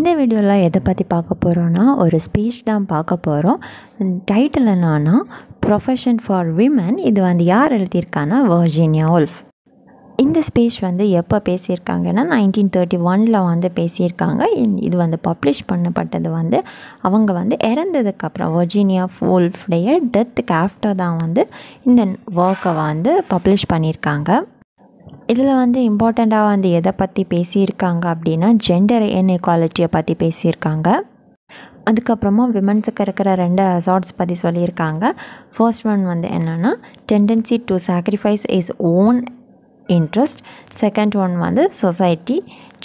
இந்த வீடியோவில் எதை பற்றி பார்க்க போகிறோன்னா ஒரு ஸ்பீச் தான் பார்க்க போகிறோம். டைட்டில் என்னன்னா ப்ரொஃபஷன் ஃபார் விமன். இது வந்து யார் எழுதியிருக்காங்கன்னா வர்ஜீனியா உல்ஃப். இந்த ஸ்பீச் வந்து எப்போ பேசியிருக்காங்கன்னா 1931 வந்து பேசியிருக்காங்க. இது வந்து பப்ளிஷ் பண்ணப்பட்டது வந்து அவங்க வந்து இறந்ததுக்கப்புறம் வர்ஜீனியா உல்ஃப்டைய டெத்துக்கு ஆஃப்டர் தான் வந்து இந்த ஒர்க்கை வந்து பப்ளிஷ் பண்ணியிருக்காங்க. இதில் வந்து இம்பார்ட்டண்ட்டாக வந்து எதை பற்றி பேசியிருக்காங்க அப்படின்னா ஜெண்டர் இன்இக்வாலிட்டியை பற்றி பேசியிருக்காங்க. அதுக்கப்புறமா விமன்ஸுக்கு இருக்கிற 2 அசார்ட்ஸ் பற்றி சொல்லியிருக்காங்க. ஃபர்ஸ்ட் ஒன் வந்து என்னென்னா tendency to sacrifice is own interest. Second one வந்து சொசைட்டி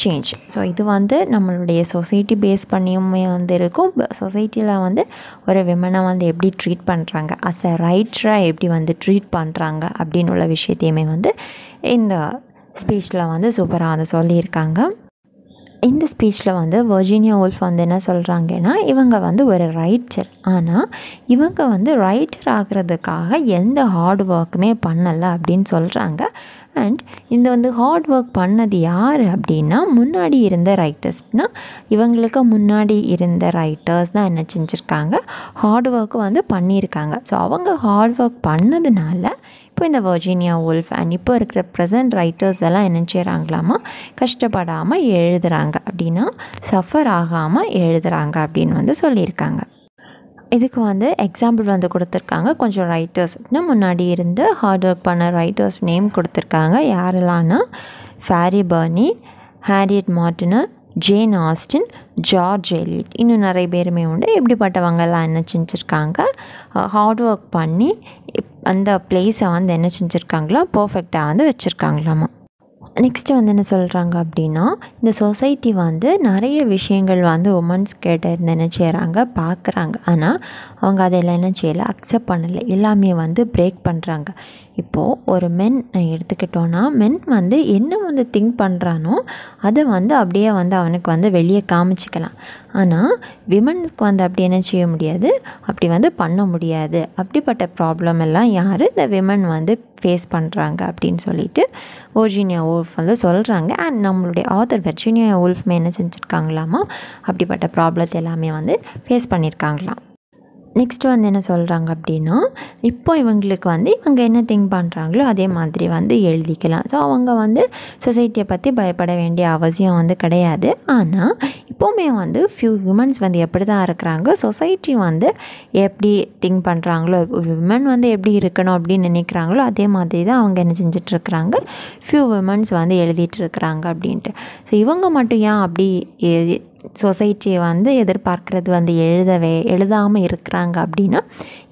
சேஞ்ச். ஸோ இது வந்து நம்மளுடைய சொசைட்டி பேஸ் பண்ணியுமே வந்து இருக்கும். சொசைட்டியில் வந்து ஒரு விமனை வந்து எப்படி ட்ரீட் பண்ணுறாங்க, அஸ் அ ரைட்டராக எப்படி வந்து ட்ரீட் பண்ணுறாங்க அப்படின்னு உள்ள விஷயத்தையுமே வந்து இந்த ஸ்பீச்சில் வந்து சூப்பராக வந்து சொல்லியிருக்காங்க. இந்த ஸ்பீச்சில் வந்து வர்ஜீனியா உல்ஃப் வந்து என்ன சொல்கிறாங்கன்னா இவங்க வந்து ஒரு ரைட்டர், ஆனால் இவங்க வந்து ரைட்டர் ஆகிறதுக்காக எந்த ஹார்ட் ஒர்க்குமே பண்ணலை அப்படின்னு சொல்கிறாங்க. அண்ட் இந்த வந்து ஹார்ட் ஒர்க் பண்ணது யார் அப்படின்னா முன்னாடி இருந்த ரைட்டர்ஸ்னால் இவங்களுக்கு முன்னாடி இருந்த ரைட்டர்ஸ் தான் என்ன செஞ்சுருக்காங்க, ஹார்ட் ஒர்க்கு வந்து பண்ணியிருக்காங்க. ஸோ அவங்க ஹார்ட் ஒர்க் பண்ணதுனால இப்போ இந்த வர்ஜீனியா உல்ஃப் அண்ட் இப்போ இருக்கிற ப்ரெசன்ட் ரைட்டர்ஸ் எல்லாம் என்ன செய்கிறாங்களாமா, கஷ்டப்படாமல் எழுதுகிறாங்க அப்படின்னா சஃபர் ஆகாமல் எழுதுகிறாங்க அப்படின்னு வந்து சொல்லியிருக்காங்க. இதுக்கு வந்து எக்ஸாம்பிள் வந்து கொடுத்துருக்காங்க. கொஞ்சம் ரைட்டர்ஸ் முன்னாடி இருந்து ஹார்ட் ஒர்க் பண்ண ரைட்டர்ஸ் நேம் கொடுத்துருக்காங்க. யாரெல்லாம்னா Fanny Burney, Harriet Martineau, Jane Austen, George Eliot, இன்னும் நிறைய பேருமே உண்டு. எப்படிப்பட்டவங்கெல்லாம் என்ன செஞ்சுருக்காங்க, ஹார்ட் ஒர்க் பண்ணி அந்த பிளேஸை வந்து என்ன செஞ்சுருக்காங்களா பர்ஃபெக்டாக வந்து வச்சுருக்காங்களாமா. நெக்ஸ்ட்டு வந்து என்ன சொல்கிறாங்க அப்படின்னா இந்த சொசைட்டி வந்து நிறைய விஷயங்கள் வந்து உமன்ஸ் கிட்ட இருந்து என்ன செய்கிறாங்க பார்க்குறாங்க, ஆனால் அவங்க அதெல்லாம் என்ன செய்யலை, அக்செப்ட் பண்ணலை, எல்லாமே வந்து பிரேக் பண்ணுறாங்க. இப்போது ஒரு மென் எடுத்துக்கிட்டோன்னா மென் வந்து என்ன வந்து திங்க் பண்ணுறானோ அதை வந்து அப்படியே வந்து அவனுக்கு வந்து வெளியே காமிச்சிக்கலாம். ஆனால் விமன்ஸ்க்கு வந்து அப்படி என்ன செய்ய முடியாது, அப்படி வந்து பண்ண முடியாது. அப்படிப்பட்ட ப்ராப்ளம் எல்லாம் யார், இந்த விமன் வந்து ஃபேஸ் பண்ணுறாங்க அப்படின்னு சொல்லிட்டு வர்ஜீனியா உல்ஃப் வந்து சொல்கிறாங்க. அண்ட் நம்மளுடைய ஆத்தர் வர்ஜீனியா உல்ஃப்மே என்ன செஞ்சுருக்காங்களாமா, அப்படிப்பட்ட ப்ராப்ளத்தை எல்லாமே வந்து ஃபேஸ் பண்ணியிருக்காங்களாம். நெக்ஸ்ட்டு வந்து என்ன சொல்கிறாங்க அப்படின்னா இப்போ இவங்களுக்கு வந்து இவங்க என்ன திங்க் பண்ணுறாங்களோ அதே மாதிரி வந்து எழுதிக்கலாம். ஸோ அவங்க வந்து சொசைட்டியை பற்றி பயப்பட வேண்டிய அவசியம் வந்து கிடையாது. ஆனால் இப்போவுமே வந்து ஃபியூ விமன்ஸ் வந்து எப்படி தான் இருக்கிறாங்க, சொசைட்டி வந்து எப்படி திங்க் பண்ணுறாங்களோ, விமன் வந்து எப்படி இருக்கணும் அப்படின்னு நினைக்கிறாங்களோ அதே மாதிரி தான் அவங்க என்ன செஞ்சிட்ருக்குறாங்க, ஃபியூ விமன்ஸ் வந்து எழுதிட்டு இருக்கிறாங்க அப்படின்ட்டு. ஸோ இவங்க மட்டும் ஏன் அப்படி சொசைட்டியை வந்து எதிர்பார்க்குறது வந்து எழுதாமல் இருக்கிறாங்க அப்படின்னா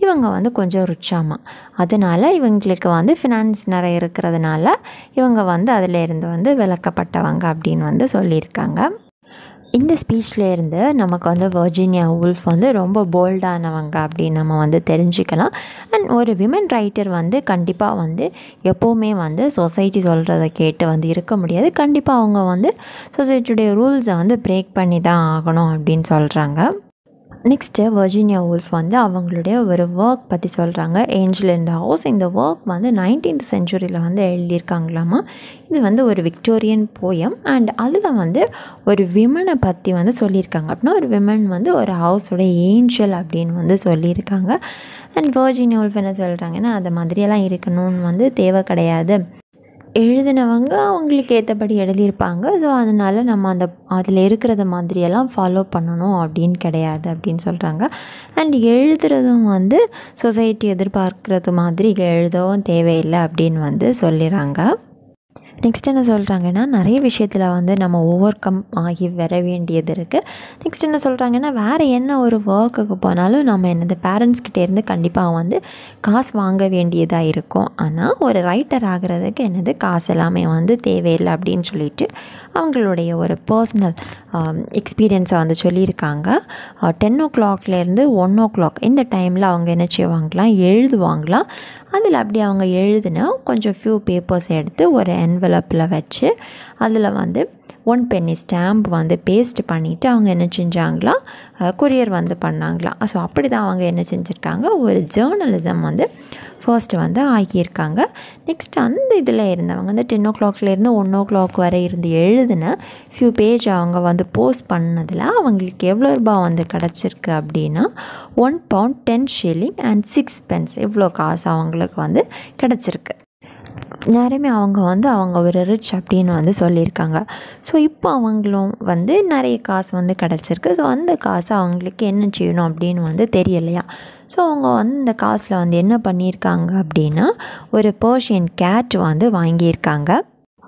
இவங்க வந்து கொஞ்சம் ரிச்சாமா, அதனால் இவங்களுக்கு வந்து ஃபினான்ஸ் நிறைய இருக்கிறதுனால இவங்க வந்து அதிலேருந்து வந்து விலக்கப்பட்டவங்க அப்படின்னு வந்து சொல்லியிருக்காங்க. இந்த ஸ்பீச்சில் இருந்து நமக்கு வந்து வர்ஜீனியா உல்ஃப் வந்து ரொம்ப போல்டானவங்க அப்படின்னு நம்ம வந்து தெரிஞ்சுக்கலாம். அண்ட் ஒரு விமன் ரைட்டர் வந்து கண்டிப்பாக வந்து எப்போவுமே வந்து சொசைட்டி சொல்கிறத கேட்டு வந்து இருக்க முடியாது. கண்டிப்பாக அவங்க வந்து சொசைட்டியுடைய ரூல்ஸை வந்து பிரேக் பண்ணி தான் ஆகணும் அப்படின்னு சொல்கிறாங்க. நெக்ஸ்ட்டு வர்ஜீனியா உல்ஃப் வந்து அவங்களுடைய ஒரு ஒர்க் பற்றி சொல்கிறாங்க, ஏஞ்சல் இன் த ஹவுஸ். இந்த ஒர்க் வந்து 19th centuryயில் வந்து எழுதியிருக்காங்களாமா. இது வந்து ஒரு விக்டோரியன் போயம். அண்ட் அதில் வந்து ஒரு விமனை பற்றி வந்து சொல்லியிருக்காங்க. அப்படின்னா ஒரு விமன் வந்து ஒரு ஹவுஸோட ஏஞ்சல் அப்படின்னு வந்து சொல்லியிருக்காங்க. அண்ட் வர்ஜீனியா உல்ஃப் என்ன சொல்கிறாங்கன்னா அது மாதிரியெல்லாம் இருக்கணும்னு வந்து தேவை கிடையாது, எழுதினவங்க அவங்களுக்கு ஏற்றபடி எழுதியிருப்பாங்க. ஸோ அதனால் நம்ம அதில் இருக்கிறத மாதிரியெல்லாம் ஃபாலோ பண்ணணும் அப்படின்னு கிடையாது அப்படின்னு சொல்கிறாங்க. அண்ட் எழுதுறதும் வந்து சொசைட்டி எதிர்பார்க்குறது மாதிரி எழுதவும் தேவையில்லை அப்படின்னு வந்து சொல்லிடுறாங்க. நெக்ஸ்ட் என்ன சொல்கிறாங்கன்னா நிறைய விஷயத்தில் வந்து நம்ம ஓவர் கம் ஆகி வர வேண்டியது இருக்குது. நெக்ஸ்ட் என்ன சொல்கிறாங்கன்னா வேறு என்ன ஒரு ஒர்க்குக்கு போனாலும் நம்ம என்னது பேரண்ட்ஸ்கிட்டேருந்து கண்டிப்பாக வந்து காசு வாங்க வேண்டியதாக இருக்கும். ஆனால் ஒரு ரைட்டர் ஆகிறதுக்கு என்னது காசு எல்லாமே வந்து தேவையில்லை அப்படின்னு சொல்லிட்டு அவங்களுடைய ஒரு பர்சனல் எக்ஸ்பீரியன்ஸை வந்து சொல்லியிருக்காங்க. 10 o'clockலேருந்து 1 o'clock இந்த டைமில் அவங்க என்ன செய்வாங்களாம், எழுதுவாங்களாம். அதில் அப்படி அவங்க எழுதுனா கொஞ்சம் ஃபியூ பேப்பர்ஸ் எடுத்து ஒரு என்வலப்பில் வச்சு அதில் வந்து 1 penny ஸ்டாம்ப் வந்து பேஸ்ட் பண்ணிவிட்டு அவங்க என்ன செஞ்சாங்களா, கொரியர் வந்து பண்ணாங்களாம். ஸோ அப்படி தான் அவங்க என்ன செஞ்சுருக்காங்க, ஒரு ஜேர்னலிசம் வந்து ஃபர்ஸ்ட்டு வந்து ஆகியிருக்காங்க. நெக்ஸ்ட் அந்த இதில் இருந்தவங்க வந்து 10 o'clockலேருந்து 1 o'clock வரை இருந்து எழுதின ஃபியூ பேஜ் அவங்க வந்து போஸ்ட் பண்ணதில் அவங்களுக்கு எவ்வளோ ரூபா வந்து கிடச்சிருக்கு அப்படின்னா £1 10 shilling and 6 pence இவ்வளோ காசு அவங்களுக்கு வந்து கிடச்சிருக்கு. நிறையமே அவங்க ஒரு ரிச் அப்படின்னு வந்து சொல்லியிருக்காங்க. ஸோ இப்போ அவங்களும் வந்து நிறைய காசு வந்து கிடச்சிருக்கு. ஸோ அந்த காசு அவங்களுக்கு என்ன செய்யணும் அப்படின்னு வந்து தெரியலையா. ஸோ அவங்க வந்து இந்த காசில் வந்து என்ன பண்ணியிருக்காங்க அப்படின்னா ஒரு பர்ஷியன் கேட் வந்து வாங்கியிருக்காங்க.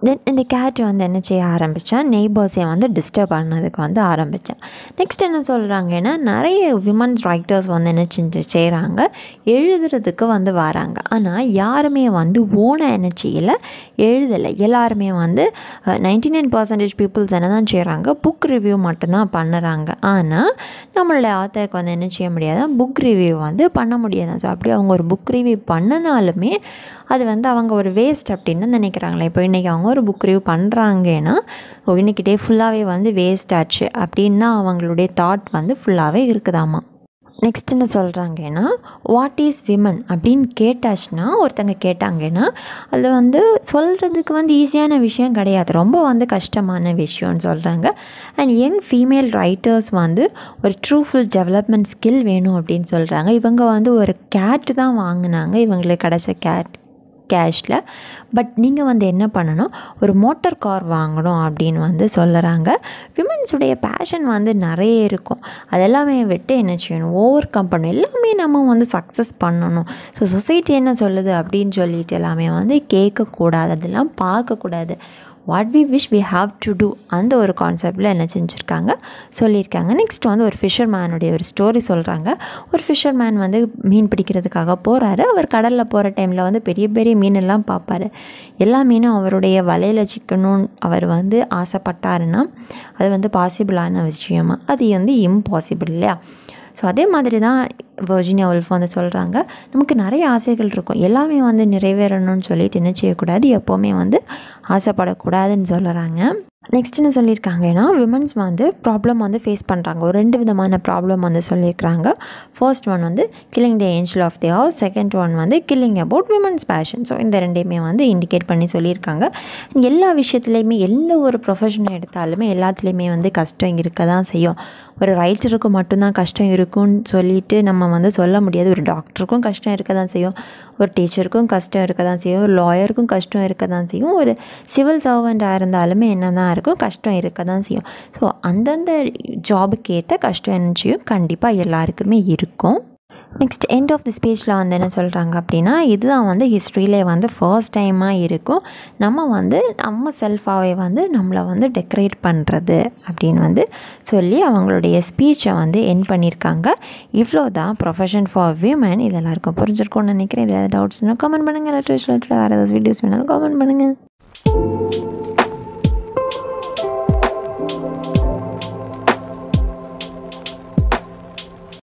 தென் இந்த கேட் வந்து என்ன செய்ய ஆரம்பித்தேன், நெய்பர்ஸை வந்து டிஸ்டர்ப் பண்ணதுக்கு வந்து ஆரம்பித்தேன். நெக்ஸ்ட் என்ன சொல்கிறாங்கன்னா, நிறைய விமன்ஸ் ரைட்டர்ஸ் வந்து என்ன செய்கிறாங்க, எழுதுறதுக்கு வந்து வராங்க. ஆனால் யாருமே வந்து ஓனாக என்ன செய்யலை, எழுதலை. எல்லாருமே வந்து 99% பீப்புள்ஸ் என்ன தான் செய்கிறாங்க, புக் ரிவ்யூ மட்டும்தான் பண்ணுறாங்க. ஆனால் நம்மளோட ஆத்தருக்கு வந்து என்ன செய்ய முடியாது, புக் ரிவ்யூ வந்து பண்ண முடியாது. ஸோ அப்படி அவங்க ஒரு புக் ரிவ்யூ பண்ணினாலுமே அது வந்து அவங்க ஒரு வேஸ்ட் அப்படின்னு நினைக்கிறாங்களே. இப்போ இன்றைக்கி அவங்க ஒரு புக் ரிவ்யூ பண்ணுறாங்கன்னா இன்றைக்கி டே ஃபுல்லாகவே வந்து வேஸ்ட் ஆச்சு அப்படின்னு தான் அவங்களுடைய தாட் வந்து ஃபுல்லாகவே இருக்குதாமா. நெக்ஸ்ட் என்ன சொல்கிறாங்கன்னா, வாட் இஸ் விமன் அப்படின்னு கேட்டாச்சுன்னா, ஒருத்தங்க கேட்டாங்கன்னா அது வந்து சொல்கிறதுக்கு வந்து ஈஸியான விஷயம் கிடையாது, ரொம்ப வந்து கஷ்டமான விஷயம்னு சொல்கிறாங்க. அண்ட் யங் ஃபீமேல் ரைட்டர்ஸ் வந்து ஒரு ட்ரூஃபுல் டெவலப்மெண்ட் ஸ்கில் வேணும் அப்படின்னு சொல்கிறாங்க. இவங்க வந்து ஒரு கேட் தான் வாங்கினாங்க, இவங்களுக்கு கிடச்ச கேஷில். பட் நீங்கள் வந்து என்ன பண்ணணும், ஒரு மோட்டார் கார் வாங்கணும் அப்படின்னு வந்து சொல்லுறாங்க. விமன்ஸுடைய பேஷன் வந்து நிறைய இருக்கும், அதெல்லாமே விட்டு என்ன செய்யணும், ஓவர் கம் பண்ணணும். எல்லாமே நம்ம வந்து சக்ஸஸ் பண்ணணும். ஸோ சொசைட்டி என்ன சொல்லுது அப்படின்னு சொல்லிட்டு எல்லாமே வந்து கேட்கக்கூடாது, அதெல்லாம் பார்க்கக்கூடாது. What we wish we have to do அந்த ஒரு கான்செப்டில் என்ன செஞ்சுருக்காங்க சொல்லியிருக்காங்க. நெக்ஸ்ட் வந்து ஒரு ஃபிஷர்மேனுடைய ஒரு ஸ்டோரி சொல்கிறாங்க. ஒரு ஃபிஷர்மேன் வந்து மீன் பிடிக்கிறதுக்காக போகிறாரு. அவர் கடலில் போகிற டைமில் வந்து பெரிய பெரிய மீனெல்லாம் பார்ப்பார். எல்லா மீனும் அவருடைய வலையில் சிக்கணும்னு அவர் வந்து ஆசைப்பட்டாருன்னா அது வந்து பாசிபிளான விஷயமா, அது வந்து இம்பாசிபிள் இல்லையா. ஸோ அதே மாதிரி தான் வர்ஜீனியா உல்ஃப் வந்து சொல்கிறாங்க, நமக்கு நிறைய ஆசைகள் இருக்கும், எல்லாமே வந்து நிறைவேறணும்னு சொல்லிட்டு என்ன செய்யக்கூடாது, எப்போவுமே வந்து ஆசைப்படக்கூடாதுன்னு சொல்கிறாங்க. நெக்ஸ்ட் என்ன சொல்லியிருக்காங்கன்னா, விமன்ஸ் வந்து ப்ராப்ளம் வந்து ஃபேஸ் பண்ணுறாங்க. ஒரு 2 விதமான ப்ராப்ளம் வந்து சொல்லியிருக்கிறாங்க. ஃபர்ஸ்ட் ஒன் வந்து killing the angel of the house, second one வந்து killing about women's passion. So இந்த ரெண்டையுமே வந்து இண்டிகேட் பண்ணி சொல்லியிருக்காங்க. எல்லா விஷயத்துலையுமே எந்த ஒரு ப்ரொஃபஷனை எடுத்தாலுமே எல்லாத்துலேயுமே வந்து கஷ்டம் இருக்க தான் செய்யும். ஒரு ரைட்டருக்கு மட்டும்தான் கஷ்டம் இருக்கும்னு சொல்லிட்டு நம்ம வந்து சொல்ல முடியாது. ஒரு டாக்டருக்கும் கஷ்டம் இருக்க தான் செய்யும், ஒரு டீச்சருக்கும் கஷ்டம் இருக்க தான் செய்யும், ஒரு லாயருக்கும் கஷ்டம் இருக்க தான் செய்யும், ஒரு சிவில் சர்வெண்ட்டாக இருந்தாலுமே என்ன தான் இருக்கும், கஷ்டம் இருக்க தான் செய்யும். ஸோ அந்தந்த ஜாபுக்கு ஏற்ற கஷ்டம் என்ன செய்யும், கண்டிப்பாக எல்லாருக்குமே இருக்கும். நெக்ஸ்ட் எண்ட் ஆஃப் தி ஸ்பீச்சில் வந்து என்ன சொல்கிறாங்க அப்படின்னா, இதுதான் வந்து ஹிஸ்ட்ரியிலே வந்து ஃபர்ஸ்ட் டைமாக இருக்கும் நம்ம வந்து நம்ம செல்ஃபாகவே வந்து நம்மளை வந்து டெக்கரேட் பண்ணுறது அப்படின்னு வந்து சொல்லி அவங்களுடைய ஸ்பீச்சை வந்து எண்ட் பண்ணியிருக்காங்க. இவ்வளோ தான் ப்ரொஃபஷன் ஃபார் விமன். இது எல்லாருக்கும் புரிஞ்சிருக்கும்னு நினைக்கிறேன். இதில் ஏதாவது டவுட்ஸ்னால் கமெண்ட் பண்ணுங்கள், இல்லை வேறு ஏதாவது வீடியோஸ் வேணாலும் கமெண்ட் பண்ணுங்கள்.